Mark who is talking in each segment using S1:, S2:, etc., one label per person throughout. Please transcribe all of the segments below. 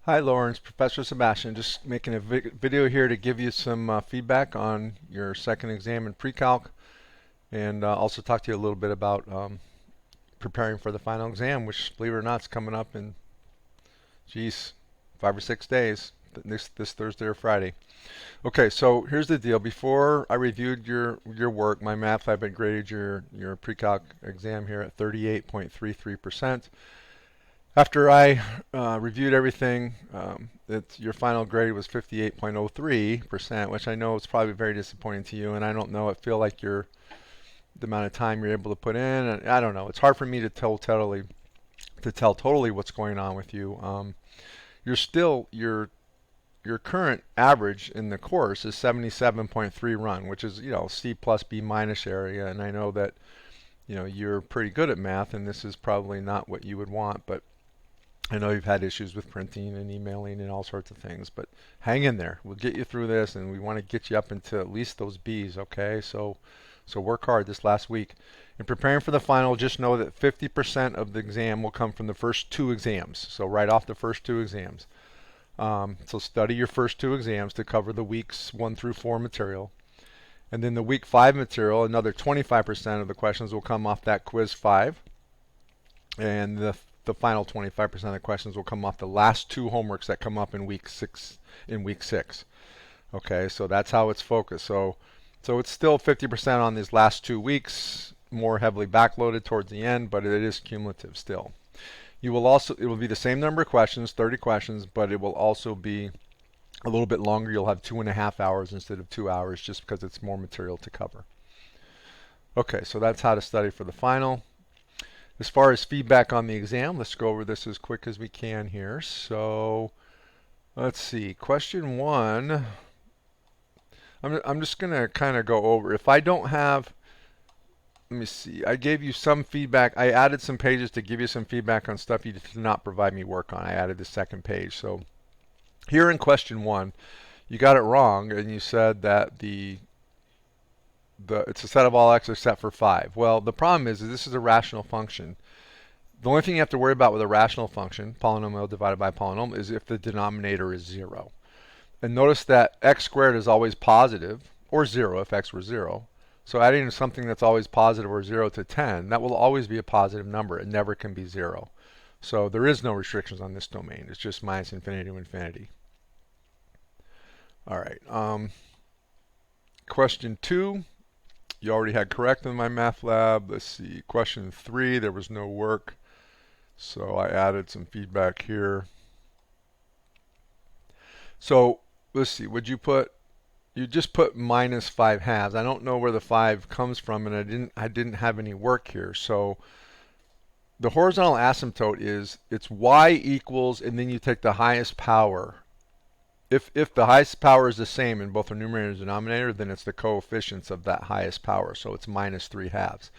S1: Hi Lawrence, Professor Sebastian. Just making a video here to give you some feedback on your second exam in Precalc and also talk to you a little bit about preparing for the final exam, which, believe it or not, is coming up in, geez, 5 or 6 days, this Thursday or Friday. Okay, so here's the deal. Before I reviewed your work, my math lab had graded your Precalc exam here at 38.33%. After I reviewed everything, your final grade was 58.03%, which I know is probably very disappointing to you, and I don't know, I feel like the amount of time you're able to put in, and I don't know, it's hard for me to tell totally what's going on with you. Your current average in the course is 77.3 run, which is, C plus B minus area, and I know that you're pretty good at math, and this is probably not what you would want, but I know you've had issues with printing and emailing and all sorts of things, but hang in there. We'll get you through this, and we want to get you up into at least those B's, okay? So work hard this last week. In preparing for the final, just know that 50% of the exam will come from the first two exams. So right off the first two exams. So study your first two exams to cover the weeks 1 through 4 material. And then the week 5 material, another 25% of the questions will come off that quiz 5. And the final 25% of the questions will come off the last two homeworks that come up in week 6. Okay, so that's how it's focused. So it's still 50% on these last 2 weeks, more heavily backloaded towards the end, but it is cumulative still. It will be the same number of questions, 30 questions, but it will also be a little bit longer. You'll have 2.5 hours instead of 2 hours, just because it's more material to cover. Okay, so that's how to study for the final. As far as feedback on the exam, let's go over this as quick as we can here. So let's see, question 1. I'm just going to kind of go over. If I don't have, let me see, I gave you some feedback. I added some pages to give you some feedback on stuff you did not provide me work on. I added the second page. So here in question 1, you got it wrong, and you said that it's a set of all x except for 5. Well, the problem is this is a rational function. The only thing you have to worry about with a rational function, polynomial divided by polynomial, is if the denominator is 0. And notice that x squared is always positive, or 0 if x were 0. So adding something that's always positive or 0 to 10, that will always be a positive number. It never can be 0. So there is no restrictions on this domain. It's just minus infinity to infinity. All right. Question 2. You already had correct in my math lab. Let's see. Question 3, there was no work. So I added some feedback here. So let's see. You just put minus 5 halves. I don't know where the 5 comes from, and I didn't have any work here. So the horizontal asymptote is it's y equals, and then you take the highest power. If the highest power is the same in both the numerator and denominator, then it's the coefficients of that highest power. So it's minus 3 halves.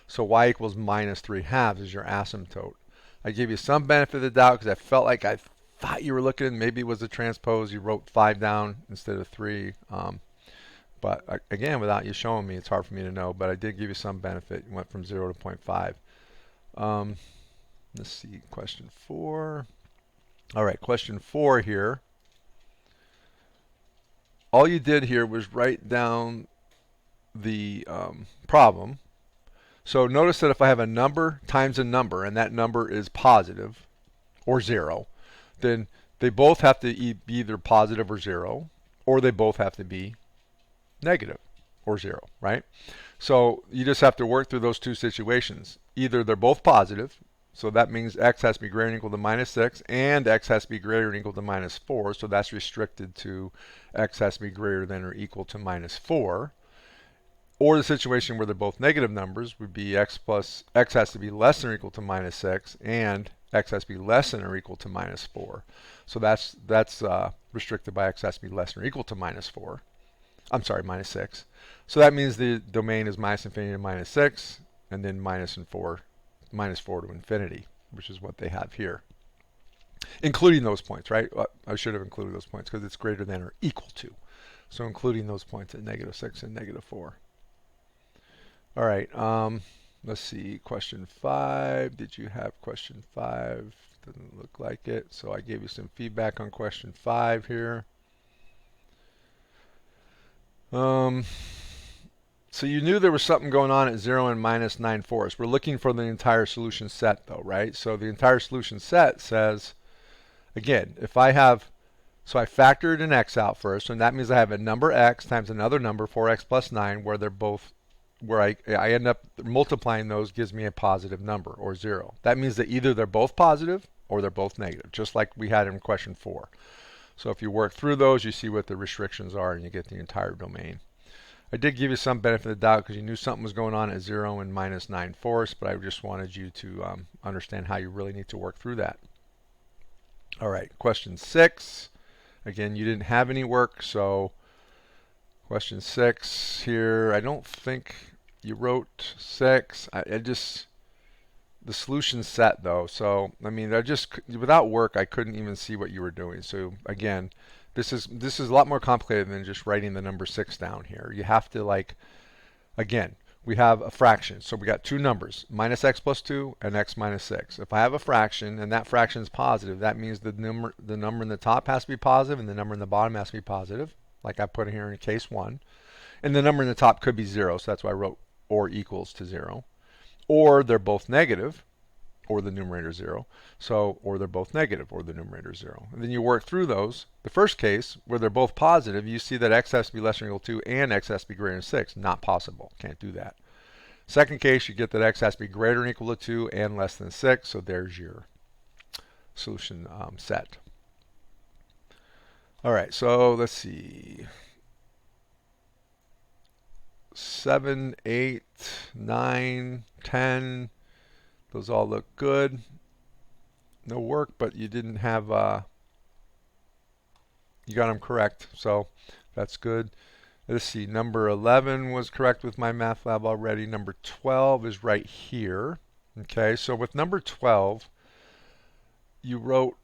S1: So y equals minus 3 halves is your asymptote. I gave you some benefit of the doubt because I thought you were looking, maybe it was a transpose. You wrote 5 down instead of 3. But again, without you showing me, it's hard for me to know. But I did give you some benefit. You went from 0 to 0.5. Let's see, question 4. All right, question 4 here. All you did here was write down the problem. So notice that if I have a number times a number, and that number is positive or 0, then they both have to be either positive or 0, or they both have to be negative or 0, right? So you just have to work through those two situations. Either they're both positive, so that means x has to be greater than or equal to minus 6, and x has to be greater than or equal to minus 4, so that's restricted to x has to be greater than or equal to minus 4. Or the situation where they're both negative numbers would be x has to be less than or equal to minus 6, and x has to be less than or equal to minus 4. So that's restricted by x has to be less than or equal to minus 4. I'm sorry, minus 6. So that means the domain is minus infinity to minus 6, and then minus 4 to infinity, which is what they have here. Including those points, right? I should have included those points because it's greater than or equal to. So including those points at negative 6 and negative 4. All right, let's see, question 5. Did you have question 5? Doesn't look like it. So I gave you some feedback on question 5 here. So you knew there was something going on at 0 and minus 9/4. We're looking for the entire solution set though, right? So the entire solution set says, again, if I have, so I factored an x out first, and that means I have a number x times another number, 4x plus 9, where they're both, where I end up multiplying those gives me a positive number, or 0. That means that either they're both positive or they're both negative, just like we had in question 4. So if you work through those, you see what the restrictions are, and you get the entire domain. I did give you some benefit of the doubt because you knew something was going on at 0 and minus 9/4, but I just wanted you to understand how you really need to work through that. All right, question 6. Again, you didn't have any work, so question 6 here, I don't think you wrote 6. I just, the solution set though, so I mean, I just, without work, I couldn't even see what you were doing. So again, this is a lot more complicated than just writing the number 6 down here. You have to, like, again, we have a fraction. So we got two numbers, minus x plus 2 and x minus 6. If I have a fraction and that fraction is positive, that means the number in the top has to be positive and the number in the bottom has to be positive, like I put in here in case 1. And the number in the top could be 0, so that's why I wrote or equals to 0. Or they're both negative, or the numerator 0. So, or they're both negative, or the numerator 0. And then you work through those. The first case, where they're both positive, you see that x has to be less than or equal to 2 and x has to be greater than 6. Not possible. Can't do that. Second case, you get that x has to be greater than or equal to 2 and less than 6. So there's your solution set. All right, so let's see. 7, 8, 9, 10. Those all look good. No work, but you didn't have, you got them correct, so that's good. Let's see, number 11 was correct with my math lab already. Number 12 is right here. Okay, so with number 12, you wrote,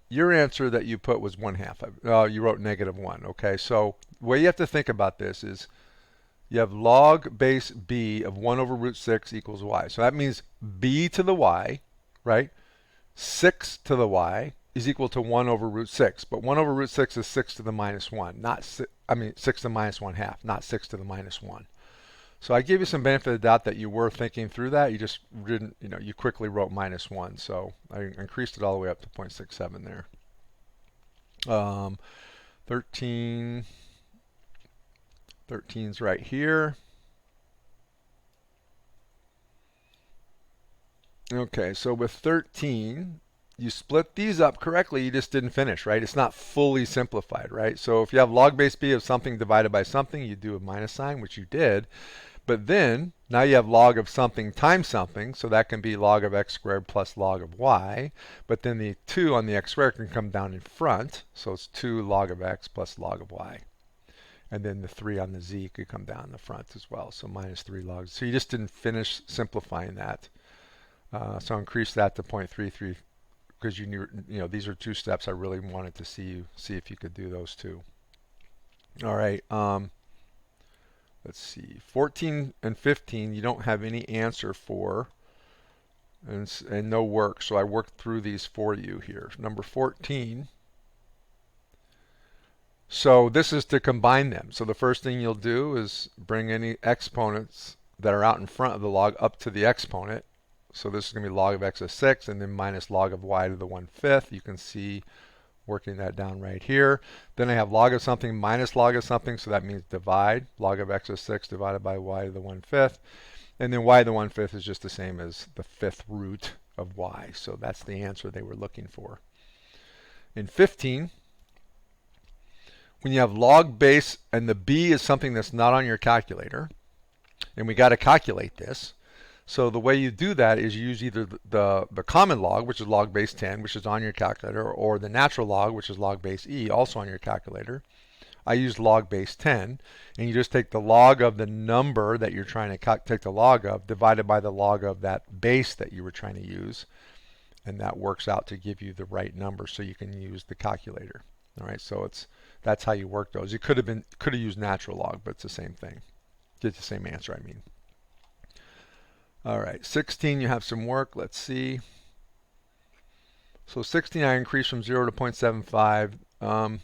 S1: your answer that you put was 1/2. You wrote -1. Okay, so the way you have to think about this is, you have log base b of 1 over root 6 equals y. So that means b to the y, right? 6 to the y is equal to 1 over root 6. But 1 over root 6 is 6 to the minus 1. Not 6 to the minus 1/2, not 6 to the minus 1. So I give you some benefit of the doubt that you were thinking through that. You just didn't, you quickly wrote -1. So I increased it all the way up to 0.67 there. 13. 13's right here. Okay, so with 13, you split these up correctly, you just didn't finish, right? It's not fully simplified, right? So if you have log base b of something divided by something, you do a minus sign, which you did. But then, now you have log of something times something, so that can be log of x squared plus log of y. But then the 2 on the x squared can come down in front, so it's 2 log of x plus log of y. And then the 3 on the z could come down in the front as well, so -3 log. So you just didn't finish simplifying that. So increase that to 0.33 because you knew, these are 2 steps I really wanted to see if you could do those 2. All right, let's see, 14 and 15 you don't have any answer for, and no work, so I worked through these for you here. Number 14. So this is to combine them. So the first thing you'll do is bring any exponents that are out in front of the log up to the exponent. So this is going to be log of x of 6 and then minus log of y to the 1/5. You can see working that down right here. Then I have log of something minus log of something, so that means divide. Log of x of 6 divided by y to the 1/5. And then y to the 1/5 is just the same as the 5th root of y. So that's the answer they were looking for. In 15, when you have log base and the b is something that's not on your calculator, and we got to calculate this. So the way you do that is you use either the common log, which is log base 10, which is on your calculator, or the natural log, which is log base e, also on your calculator. I use log base 10, and you just take the log of the number that you're trying to take the log of divided by the log of that base that you were trying to use, and that works out to give you the right number so you can use the calculator. All right, so that's how you work those. You could have used natural log, but it's the same thing. Get the same answer, I mean. All right, 16, you have some work. Let's see. So 69 increased from 0 to 0.75.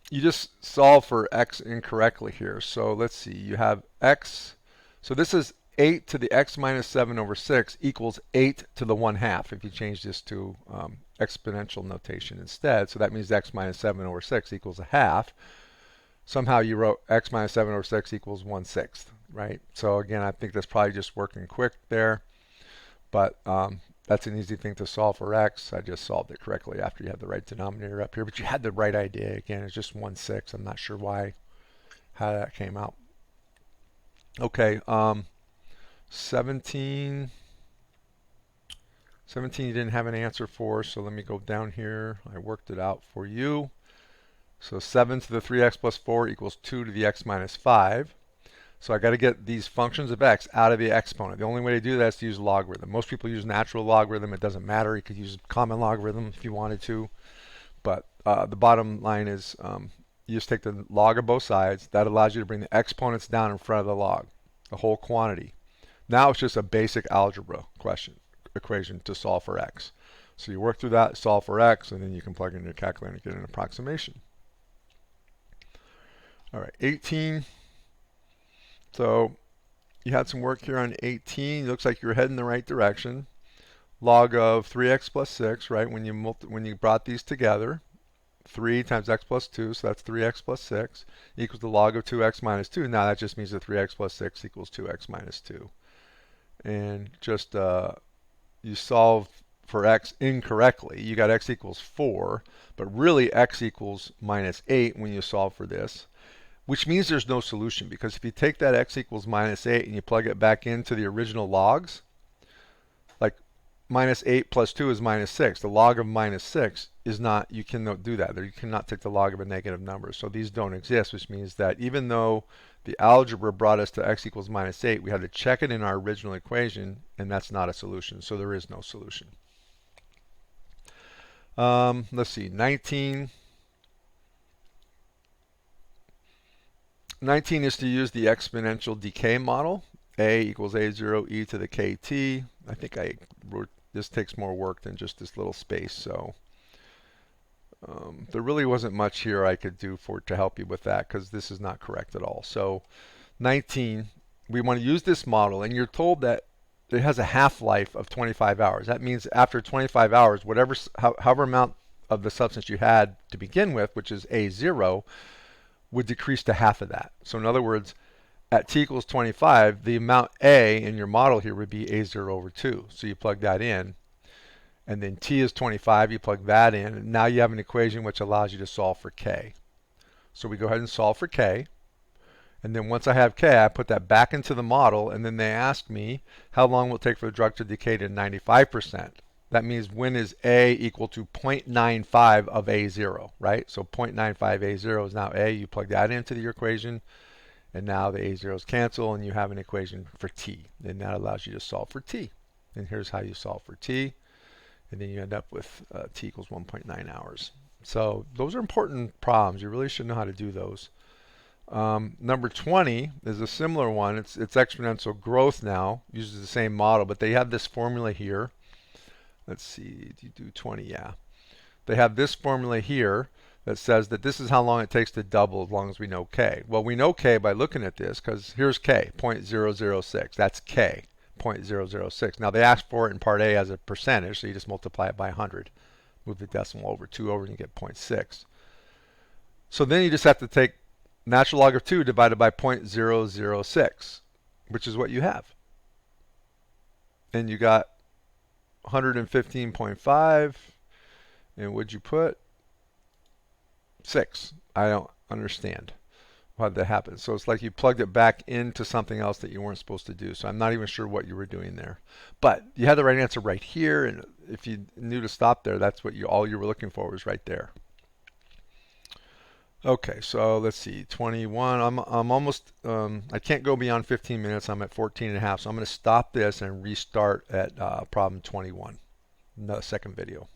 S1: You just solve for x incorrectly here. So let's see, you have x, so this is 8 to the x minus 7 over 6 equals 8 to the 1/2 if you change this to exponential notation instead. So that means x minus 7 over 6 equals a half. Somehow you wrote x minus 7 over 6 equals 1/6, right? So again, I think that's probably just working quick there. But that's an easy thing to solve for x. I just solved it correctly after you had the right denominator up here. But you had the right idea. Again, it's just 1/6. I'm not sure how that came out. Okay, 17 you didn't have an answer for, so let me go down here. I worked it out for you. So 7 to the 3x plus 4 equals 2 to the x minus 5. So I got to get these functions of x out of the exponent. The only way to do that is to use logarithm. Most people use natural logarithm. It doesn't matter. You could use common logarithm if you wanted to. But the bottom line is you just take the log of both sides. That allows you to bring the exponents down in front of the log, the whole quantity. Now it's just a basic algebra equation to solve for x. So you work through that, solve for x, and then you can plug in your calculator and get an approximation. All right, 18. So you had some work here on 18. It looks like you're heading the right direction. Log of 3x plus 6, right? When you brought these together, 3 times x plus 2, so that's 3x plus 6, equals the log of 2x minus 2. Now that just means that 3x plus 6 equals 2x minus 2. And just you solve for x incorrectly. You got x equals 4, but really x equals minus 8 when you solve for this, which means there's no solution, because if you take that x equals minus 8 and you plug it back into the original logs, like minus 8 plus 2 is minus 6. The log of minus 6 is not, you cannot do that. You cannot take the log of a negative number. So these don't exist, which means that even though the algebra brought us to x equals minus 8, we had to check it in our original equation, and that's not a solution. So there is no solution. Let's see, 19. 19 is to use the exponential decay model. A equals a0 e to the kt. I think this takes more work than just this little space, so there really wasn't much here I could do to help you with that, because this is not correct at all. So 19, we want to use this model, and you're told that it has a half-life of 25 hours. That means after 25 hours, however amount of the substance you had to begin with, which is A0, would decrease to half of that. So in other words, at t equals 25, the amount A in your model here would be A0 over 2. So you plug that in. And then t is 25, you plug that in. And now you have an equation which allows you to solve for k. So we go ahead and solve for k. And then once I have k, I put that back into the model. And then they ask me, how long will it take for the drug to decay to 95%? That means when is A equal to 0.95 of A0, right? So 0.95 A0 is now A. You plug that into your equation, and now the A0s cancel, and you have an equation for T. And that allows you to solve for T. And here's how you solve for T. And then you end up with T equals 1.9 hours. So those are important problems. You really should know how to do those. Number 20 is a similar one. It's exponential growth now. Uses the same model, but they have this formula here. Let's see, you do 20, yeah. They have this formula here that says that this is how long it takes to double as long as we know k. Well, we know k by looking at this, because here's k, 0.006. That's k, 0.006. Now they ask for it in part A as a percentage, so you just multiply it by 100. Move the decimal over 2 over and you get 0.6. So then you just have to take natural log of 2 divided by 0.006, which is what you have. And you got 115.5, and what'd you put? 6. I don't understand why that happened. So it's like you plugged it back into something else that you weren't supposed to do. So I'm not even sure what you were doing there. But you had the right answer right here, and if you knew to stop there, that's what all you were looking for was right there. Okay, so let's see, 21. I'm almost, I can't go beyond 15 minutes. I'm at 14 and a half, so I'm going to stop this and restart at problem 21 in the second video.